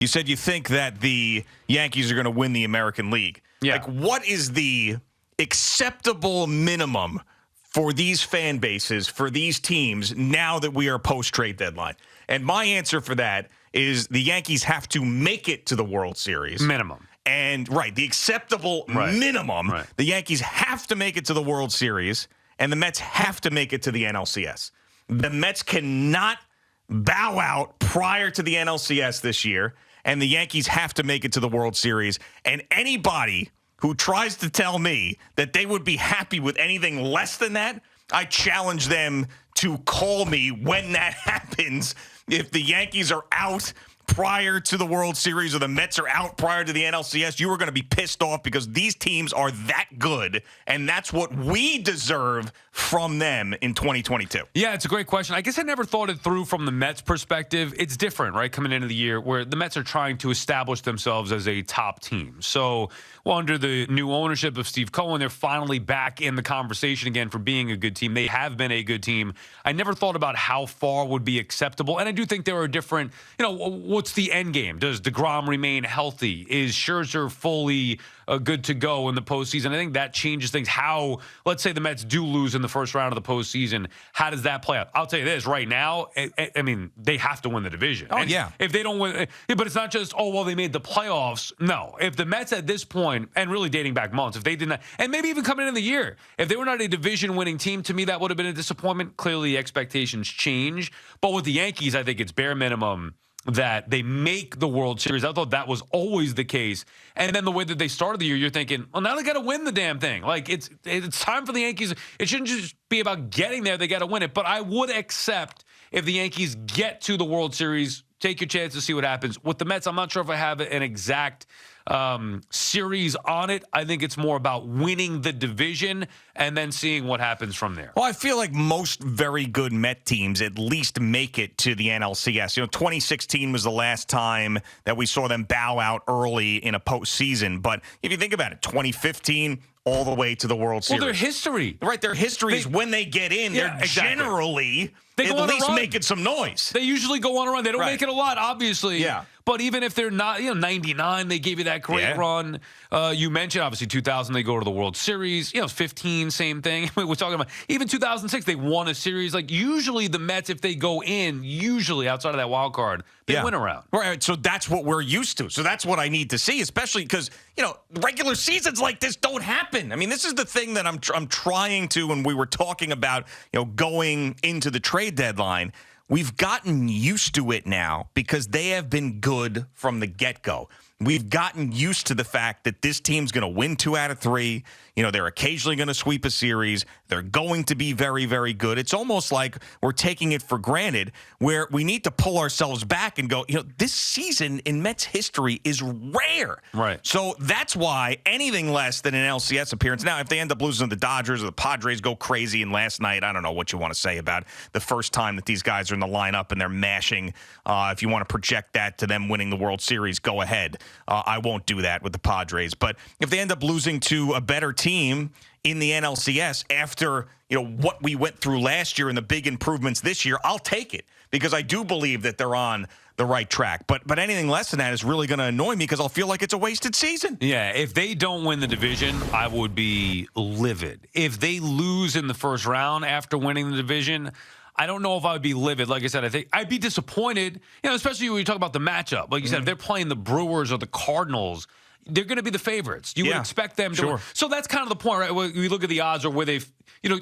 You said you think that the Yankees are going to win the American League. Yeah. Like, what is the acceptable minimum for these fan bases, for these teams, now that we are post-trade deadline? And my answer for that is the Yankees have to make it to the World Series. Minimum. And, the acceptable minimum, the Yankees have to make it to the World Series, and the Mets have to make it to the NLCS. The Mets cannot bow out prior to the NLCS this year, and the Yankees have to make it to the World Series. And anybody who tries to tell me that they would be happy with anything less than that, I challenge them to call me when that happens. If the Yankees are out prior to the World Series or the Mets are out prior to the NLCS, you are going to be pissed off because these teams are that good, and that's what we deserve from them in 2022. Yeah, it's a great question. I guess I never thought it through from the Mets' perspective. It's different, right, coming into the year where the Mets are trying to establish themselves as a top team. So, under the new ownership of Steve Cohen, they're finally back in the conversation again for being a good team. They have been a good team. I never thought about how far would be acceptable, and I do think there are different, what's the end game? Does DeGrom remain healthy? Is Scherzer fully good to go in the postseason? I think that changes things. How, let's say the Mets do lose in the first round of the postseason, how does that play out? I'll tell you this, right now, I mean, they have to win the division. Oh, and yeah. If they don't win, but it's not just, they made the playoffs. No. If the Mets at this point, and really dating back months, if they did not, and maybe even coming into the year, if they were not a division-winning team, to me, that would have been a disappointment. Clearly, expectations change. But with the Yankees, I think it's bare minimum that they make the World Series. I thought that was always the case. And then the way that they started the year, you're thinking, well, now they got to win the damn thing. Like, it's time for the Yankees. It shouldn't just be about getting there. They got to win it. But I would accept if the Yankees get to the World Series, take your chance to see what happens. With the Mets, I'm not sure if I have an exact series on it. I think it's more about winning the division and then seeing what happens from there. Well, I feel like most very good Met teams at least make it to the NLCS. 2016 was the last time that we saw them bow out early in a postseason. But if you think about it, 2015 all the way to the World Series. Well, their history. Right, their history is when they get in, they're generally at least making some noise. They usually go on a run. They don't make it a lot, obviously. Yeah. But even if they're not, 99, they gave you that great run. You mentioned, obviously, 2000, they go to the World Series. 15, same thing. We're talking about even 2006, they won a series. Like, usually the Mets, if they go in, usually outside of that wild card, they win around. Right, so that's what we're used to. So that's what I need to see, especially because, regular seasons like this don't happen. I mean, this is the thing that I'm trying to, when we were talking about, going into the trade deadline, we've gotten used to it now because they have been good from the get-go. We've gotten used to the fact that this team's going to win 2 out of 3. They're occasionally going to sweep a series. They're going to be very, very good. It's almost like we're taking it for granted, where we need to pull ourselves back and go, this season in Mets history is rare. Right. So that's why anything less than an LCS appearance. Now, if they end up losing to the Dodgers or the Padres go crazy, and last night, I don't know what you want to say about the first time that these guys are in the lineup and they're mashing. If you want to project that to them winning the World Series, go ahead. I won't do that with the Padres. But if they end up losing to a better team in the NLCS after, what we went through last year and the big improvements this year, I'll take it because I do believe that they're on the right track. But anything less than that is really going to annoy me because I'll feel like it's a wasted season. Yeah, if they don't win the division, I would be livid. If they lose in the first round after winning the division, I don't know if I would be livid. Like I said, I think I'd be disappointed, especially when you talk about the matchup. Like you said, if they're playing the Brewers or the Cardinals, they're going to be the favorites. You would expect them to. Sure. So that's kind of the point, right? When we look at the odds or where they've,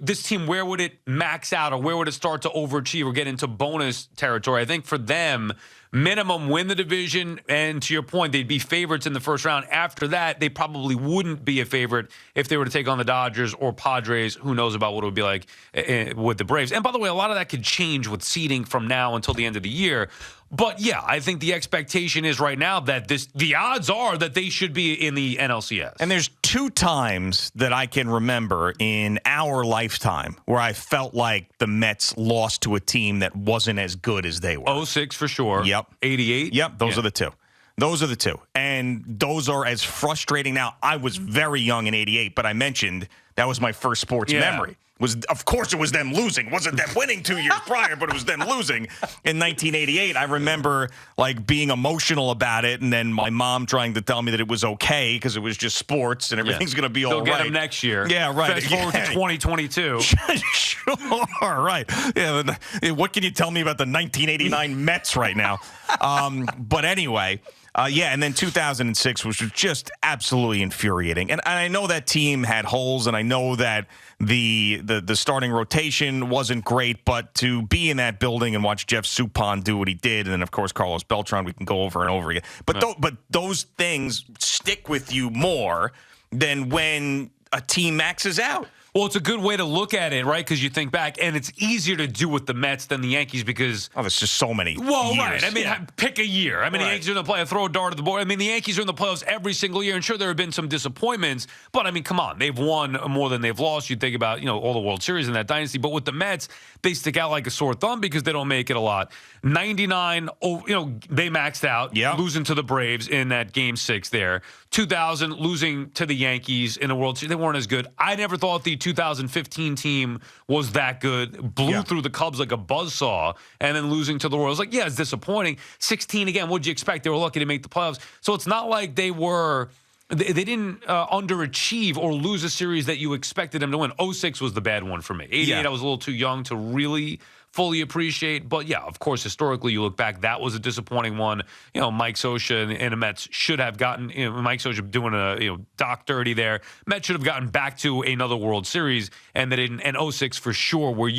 this team, where would it max out or where would it start to overachieve or get into bonus territory? I think for them, minimum win the division, and to your point, they'd be favorites in the first round. After that, they probably wouldn't be a favorite if they were to take on the Dodgers or Padres. Who knows about what it would be like with the Braves. And by the way, a lot of that could change with seeding from now until the end of the year. But yeah, I think the expectation is right now that the odds are that they should be in the NLCS. And there's 2 times that I can remember in our lifetime where I felt like the Mets lost to a team that wasn't as good as they were. 06 for sure. Yep. 88. Yep, those are the 2. Those are the 2. And those are as frustrating. Now, I was very young in 88, but I mentioned That was my first sports memory. Of course it was them losing. It wasn't them winning 2 years prior, but it was them losing in 1988. I remember like being emotional about it, and then my mom trying to tell me that it was okay because it was just sports and everything's going to be all right. They'll get them next year. Yeah, right. Fast forward to 2022. Sure, right. Yeah, what can you tell me about the 1989 Mets right now? But anyway. And then 2006 was just absolutely infuriating. And I know that team had holes, and I know that the starting rotation wasn't great, but to be in that building and watch Jeff Suppan do what he did, and then, of course, Carlos Beltran, we can go over and over again. But, but those things stick with you more than when a team maxes out. Well, it's a good way to look at it, right? Because you think back, and it's easier to do with the Mets than the Yankees because... Oh, there's just so many years. Right. I mean, pick a year. I mean, the Yankees are in the playoffs, throw a dart at the board. I mean, the Yankees are in the playoffs every single year, and sure, there have been some disappointments, but, I mean, come on. They've won more than they've lost. You think about, all the World Series in that dynasty, but with the Mets, they stick out like a sore thumb because they don't make it a lot. 99, they maxed out, losing to the Braves in that Game 6 there. 2000, losing to the Yankees in the World Series. They weren't as good. I never thought the 2015 team was that good. Blew through the Cubs like a buzzsaw, and then losing to the Royals. Like, it's disappointing. 16, again, what'd you expect? They were lucky to make the playoffs. So it's not like they didn't underachieve or lose a series that you expected them to win. 06 was the bad one for me. 88, I was a little too young to really fully appreciate. But, of course, historically, you look back, that was a disappointing one. Mike Scioscia and the Mets should have gotten, Mike Scioscia doing a, dock dirty there. Mets should have gotten back to another World Series, and they didn't. And 06 for sure, where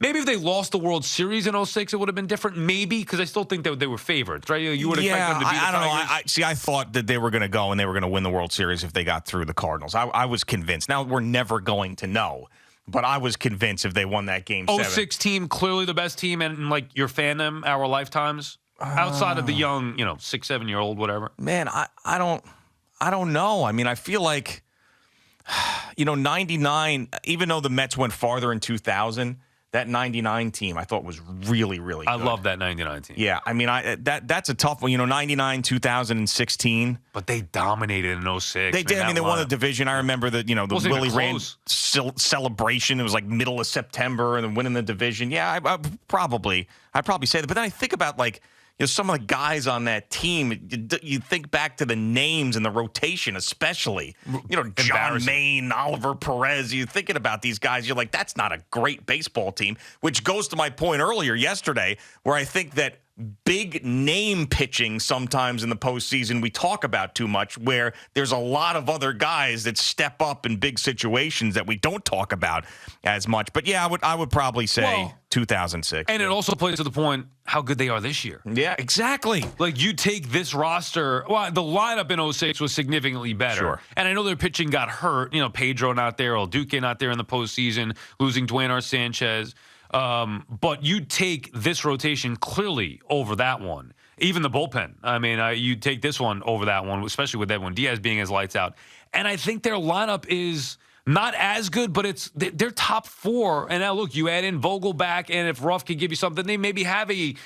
maybe if they lost the World Series in 06, it would have been different. Maybe, because I still think that they were favorites, right? You would expect them to beat the Tigers. I thought that they were going to go and they were going to win the World Series if they got through the Cardinals. I was convinced. Now, we're never going to know. But I was convinced if they won that Game 7. 06 team, clearly the best team, and like your fandom, our lifetimes, outside of the young, 6, 7-year-old, whatever. Man, I don't know. I mean, I feel like, 99, even though the Mets went farther in 2000, that 99 team I thought was really, really good. I love that 99 team. Yeah, I mean, that's a tough one. 99, 2016. But they dominated in 06. They did. I mean, they won the division. I remember the Willie Rand celebration. It was like middle of September, and then winning the division. Yeah, I'd probably say that. But then I think about some of the guys on that team. You think back to the names and the rotation, especially. John Maine, Oliver Perez. You're thinking about these guys. You're like, that's not a great baseball team. Which goes to my point earlier yesterday, where I think that big name pitching sometimes in the postseason we talk about too much, where there's a lot of other guys that step up in big situations that we don't talk about as much. But yeah, I would probably say 2006. And it also plays to the point how good they are this year. Yeah, exactly. Like, you take this roster, the lineup in 06 was significantly better. Sure. And I know their pitching got hurt. Pedro not there, El Duque not there in the postseason, losing Dwayne Sanchez. But you take this rotation clearly over that one. Even the bullpen. I mean, you take this one over that one, especially with Edwin Diaz being as lights out. And I think their lineup is not as good, but they're top 4. And now, look, you add in Vogel back, and if Ruff could give you something, they maybe have you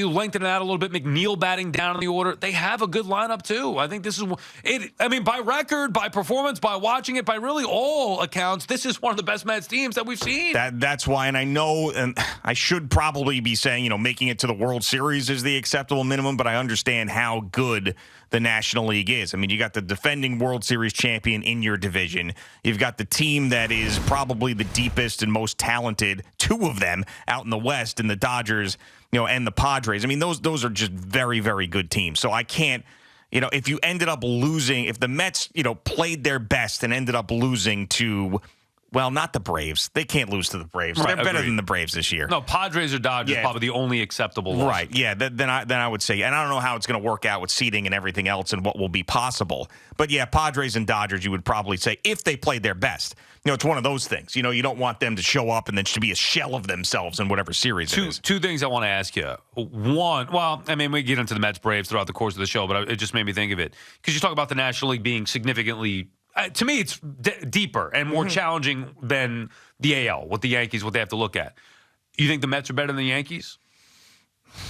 lengthen it out a little bit. McNeil batting down in the order. They have a good lineup, too. I think this is it. I mean, by record, by performance, by watching it, by really all accounts, this is one of the best Mets teams that we've seen. That's why, and I know, and I should probably be saying, making it to the World Series is the acceptable minimum, but I understand how good the National League is. I mean, you got the defending World Series champion in your division. You've got the team that is probably the deepest and most talented, 2 of them out in the West, and the Dodgers, and the Padres. I mean, those are just very, very good teams. So I can't, if you ended up losing, if the Mets, played their best and ended up losing to, well, not the Braves. They can't lose to the Braves. Right, they're better than the Braves this year. No, Padres or Dodgers probably the only acceptable loss. Right, yeah. Then I would say, and I don't know how it's going to work out with seeding and everything else and what will be possible. But, yeah, Padres and Dodgers, you would probably say, if they played their best. It's one of those things. You don't want them to show up and then to be a shell of themselves in whatever series it is. Two things I want to ask you. One, well, I mean, we get into the Mets Braves throughout the course of the show, but it just made me think of it. Because you talk about the National League being significantly to me, it's deeper and more challenging than the AL, what the Yankees, what they have to look at. You think the Mets are better than the Yankees?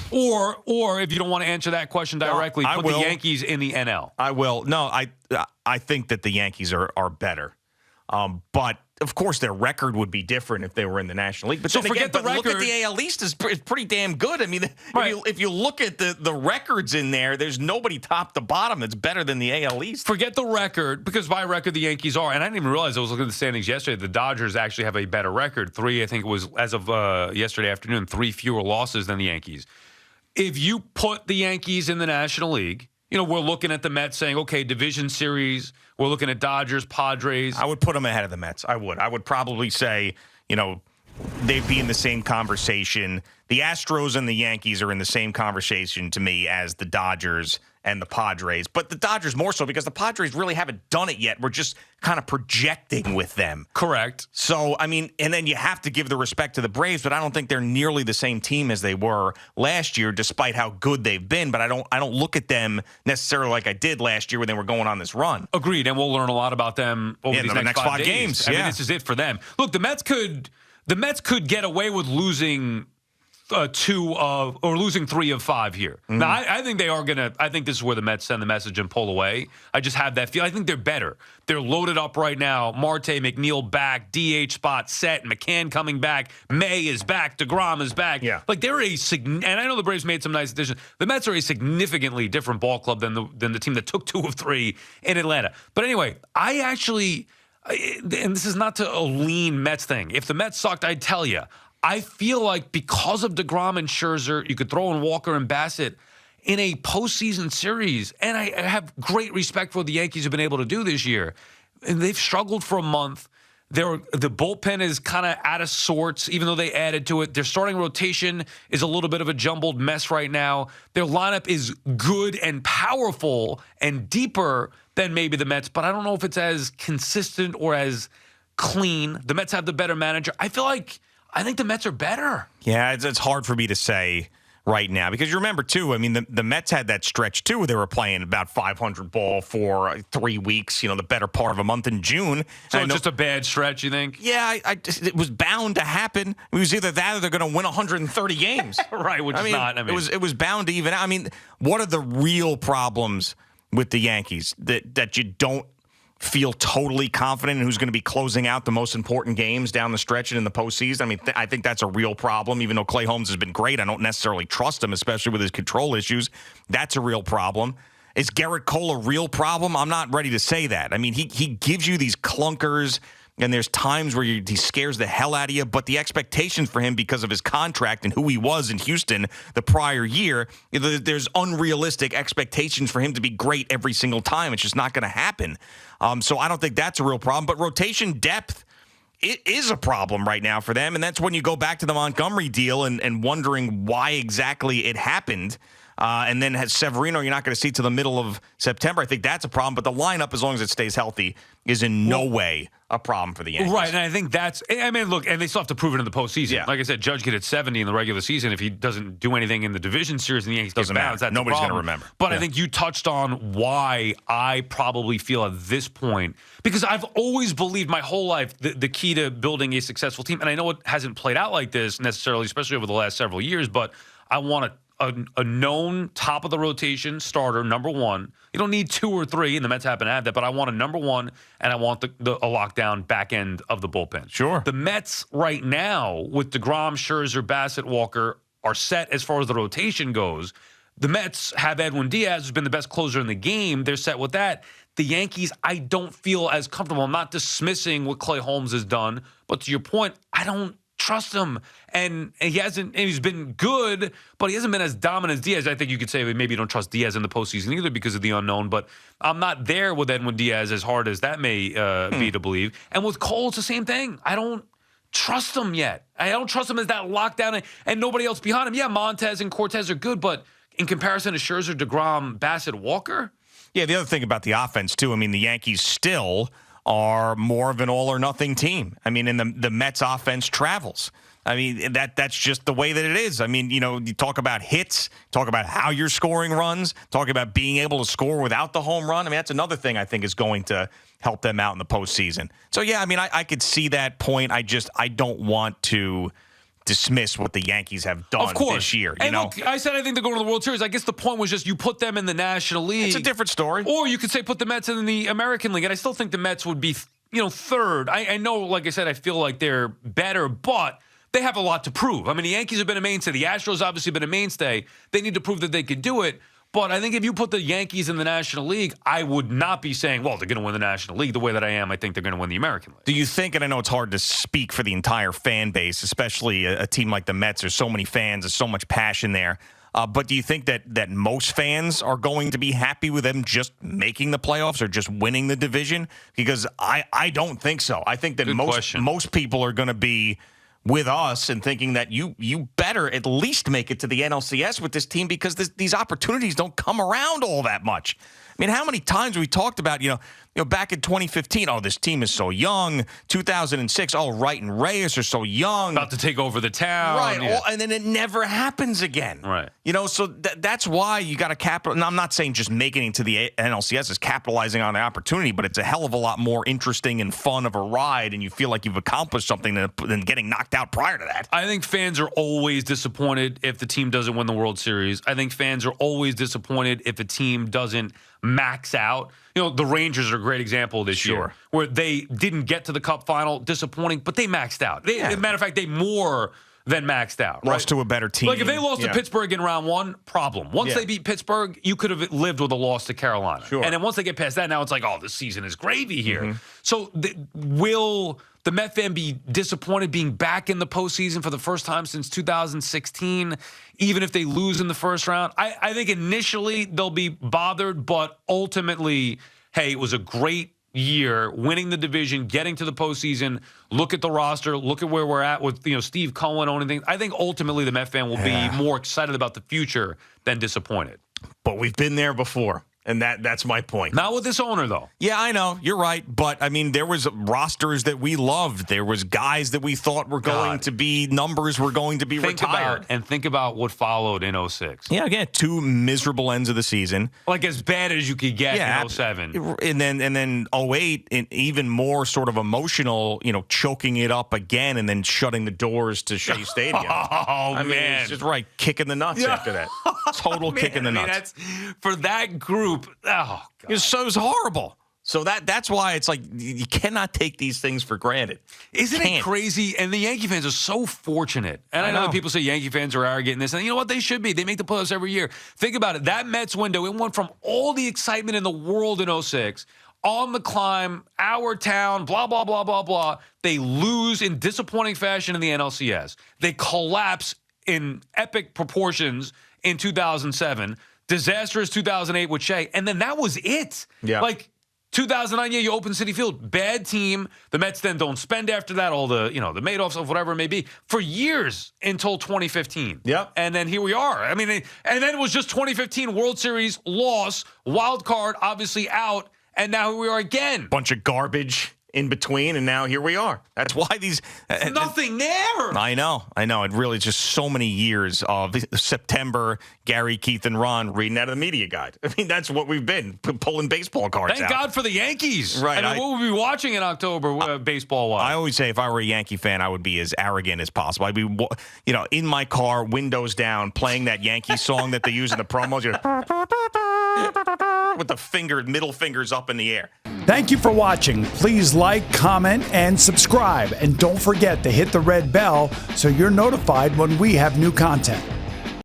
Or if you don't want to answer that question directly, put the Yankees in the NL. I will. No, I think that the Yankees are better. But of course, their record would be different if they were in the National League. But so then forget again, the record. Look at the AL East is pretty damn good. I mean, if you look at the records in there, there's nobody top to bottom that's better than the AL East. Forget the record, because by record the Yankees are, and I didn't even realize, I was looking at the standings yesterday, the Dodgers actually have a better record. 3, I think it was, as of yesterday afternoon, 3 fewer losses than the Yankees. If you put the Yankees in the National League, we're looking at the Mets saying, okay, division series. We're looking at Dodgers, Padres. I would put them ahead of the Mets. I would probably say, they'd be in the same conversation. The Astros and the Yankees are in the same conversation to me as the Dodgers and the Padres. But the Dodgers more so because the Padres really haven't done it yet. We're just kind of projecting with them. Correct. So, and then you have to give the respect to the Braves, but I don't think they're nearly the same team as they were last year, despite how good they've been. But I don't look at them necessarily like I did last year when they were going on this run. Agreed, and we'll learn a lot about them over these next 5 games. I mean, this is it for them. Look, the Mets could get away with losing 2 of, or losing 3 of 5 here. Mm-hmm. Now, I think they are gonna. I think this is where the Mets send the message and pull away. I just have that feel. I think they're better. They're loaded up right now. Marte, McNeil back, DH spot set. McCann coming back. May is back. DeGrom is back. Yeah. Like they're and I know the Braves made some nice additions. The Mets are a significantly different ball club than the team that took 2 of 3 in Atlanta. But anyway, I actually, and this is not to a lean Mets thing. If the Mets sucked, I'd tell you. I feel like because of DeGrom and Scherzer, you could throw in Walker and Bassett in a postseason series. And I have great respect for what the Yankees have been able to do this year. And they've struggled for a month. The bullpen is kind of out of sorts, even though they added to it. Their starting rotation is a little bit of a jumbled mess right now. Their lineup is good and powerful and deeper than maybe the Mets, but I don't know if it's as consistent or as clean. The Mets have the better manager. I think the Mets are better. Yeah, it's hard for me to say right now because you remember, too, the Mets had that stretch, too, where they were playing about 500 ball for 3 weeks, the better part of a month in June. So it's just a bad stretch, you think? Yeah, it was bound to happen. It was either that or they're going to win 130 games. Right, which is not. It was bound to even out. What are the real problems with the Yankees that you don't feel totally confident in who's going to be closing out the most important games down the stretch and in the postseason? I think that's a real problem. Even though Clay Holmes has been great, I don't necessarily trust him, especially with his control issues. That's a real problem. Is Garrett Cole a real problem? I'm not ready to say that. He gives you these clunkers, and there's times where he scares the hell out of you, but the expectations for him because of his contract and who he was in Houston the prior year, there's unrealistic expectations for him to be great every single time. It's just not going to happen. So I don't think that's a real problem. But rotation depth, it is a problem right now for them, and that's when you go back to the Montgomery deal and wondering why exactly it happened. And then has Severino, you're not going to see till the middle of September. I think that's a problem. But the lineup, as long as it stays healthy, is in no way a problem for the Yankees. Right, and I think look, and they still have to prove it in the postseason. Yeah. Like I said, Judge could hit 70 in the regular season. If he doesn't do anything in the division series and the Yankees doesn't get bounced, matter. Nobody's going to remember. But I think you touched on why I probably feel at this point, because I've always believed my whole life the key to building a successful team, and I know it hasn't played out like this necessarily, especially over the last several years, but I want a known top of the rotation starter, number one. You don't need 2 or 3, and the Mets happen to have that, but I want a number one, and I want a lockdown back end of the bullpen. Sure. The Mets right now, with DeGrom, Scherzer, Bassett, Walker, are set as far as the rotation goes. The Mets have Edwin Diaz, who's been the best closer in the game. They're set with that. The Yankees, I don't feel as comfortable. I'm not dismissing what Clay Holmes has done, but to your point, I don't trust him. And he's been good, but he hasn't been as dominant as Diaz. I think you could say maybe you don't trust Diaz in the postseason either because of the unknown, but I'm not there with Edwin Diaz as hard as that may be to believe. And with Cole, it's the same thing. I don't trust him yet. I don't trust him as that lockdown and nobody else behind him. Yeah, Montez and Cortez are good, but in comparison to Scherzer, DeGrom, Bassett, Walker? Yeah, the other thing about the offense, too, the Yankees still are more of an all-or-nothing team. And the Mets offense travels. That's just the way that it is. You talk about hits, talk about how you're scoring runs, talk about being able to score without the home run. That's another thing I think is going to help them out in the postseason. So, yeah, I could see that point. I don't want to dismiss what the Yankees have done this year. Look, I said I think they're going to the World Series. I guess the point was just you put them in the National League. It's a different story. Or you could say put the Mets in the American League. And I still think the Mets would be third. I know, like I said, I feel like they're better, but they have a lot to prove. I mean, the Yankees have been a mainstay. The Astros obviously been a mainstay. They need to prove that they could do it. But I think if you put the Yankees in the National League, I would not be saying, well, they're going to win the National League the way that I am. I think they're going to win the American League. Do you think, and I know it's hard to speak for the entire fan base, especially a team like the Mets, there's so many fans, there's so much passion there. But do you think that most fans are going to be happy with them just making the playoffs or just winning the division? Because I don't think so. I think that most people are going to be with us and thinking that you better at least make it to the NLCS with this team because these opportunities don't come around all that much. I mean, how many times we talked about, back in 2015, this team is so young. 2006, Wright and Reyes are so young. About to take over the town. Right, yeah. And then it never happens again. Right. So that's why you got to capital. And I'm not saying just making it to the NLCS is capitalizing on the opportunity, but it's a hell of a lot more interesting and fun of a ride, and you feel like you've accomplished something than getting knocked out prior to that. I think fans are always disappointed if the team doesn't win the World Series. I think fans are always disappointed if a team doesn't max out. The Rangers are a great example this year, where they didn't get to the Cup final, disappointing, but they maxed out. As a matter of fact, they more than maxed out. Lost to a better team. Like if they lost to Pittsburgh in round one, problem. Once they beat Pittsburgh, you could have lived with a loss to Carolina. Sure. And then once they get past that, now it's like, this season is gravy here. Mm-hmm. So will the Met fan be disappointed being back in the postseason for the first time since 2016, even if they lose in the first round? I think initially they'll be bothered, but ultimately, hey, it was a great year, winning the division, getting to the postseason. Look at the roster. Look at where we're at with Steve Cohen owning things. I think ultimately the Met fan will be more excited about the future than disappointed. But we've been there before. And that's my point. Not with this owner, though. Yeah, I know. You're right. But, I mean, there was rosters that we loved. There was guys that we thought were going to be numbers were going to be retired. Think about what followed in 06. Yeah, again, 2 miserable ends of the season. Like as bad as you could get in 07. And then 08, and even more sort of emotional, choking it up again and then shutting the doors to Shea Stadium. I mean, it's just kick in the nuts after that. Total kick in the nuts. For that group, God. It was horrible. So that's why it's like you cannot take these things for granted. Isn't it crazy? And the Yankee fans are so fortunate. And I know that people say Yankee fans are arrogant in this. And you know what? They should be. They make the playoffs every year. Think about it. That Mets window, it went from all the excitement in the world in 06, on the climb, our town, blah, blah, blah, blah, blah. They lose in disappointing fashion in the NLCS. They collapse in epic proportions in 2007. Disastrous 2008 with Shea. And then that was it. Yeah. 2009, you open Citi Field. Bad team. The Mets then don't spend after that, all the, the Madoffs of whatever it may be, for years until 2015. Yep. And then here we are. I mean, and then it was just 2015 World Series loss, wild card obviously out, and now here we are again. Bunch of garbage in between, and now here we are. That's why these... nothing there. I know. It really just so many years of September, Gary, Keith, and Ron reading out of the media guide. I mean, that's what we've been, pulling baseball cards Thank God for the Yankees. Right. I mean, what would we be watching in October baseball-wise? I always say if I were a Yankee fan, I would be as arrogant as possible. I'd be, in my car, windows down, playing that Yankee song that they use in the promos. With the middle fingers up in the air. Thank you for watching. Please like, comment, and subscribe. And don't forget to hit the red bell so you're notified when we have new content.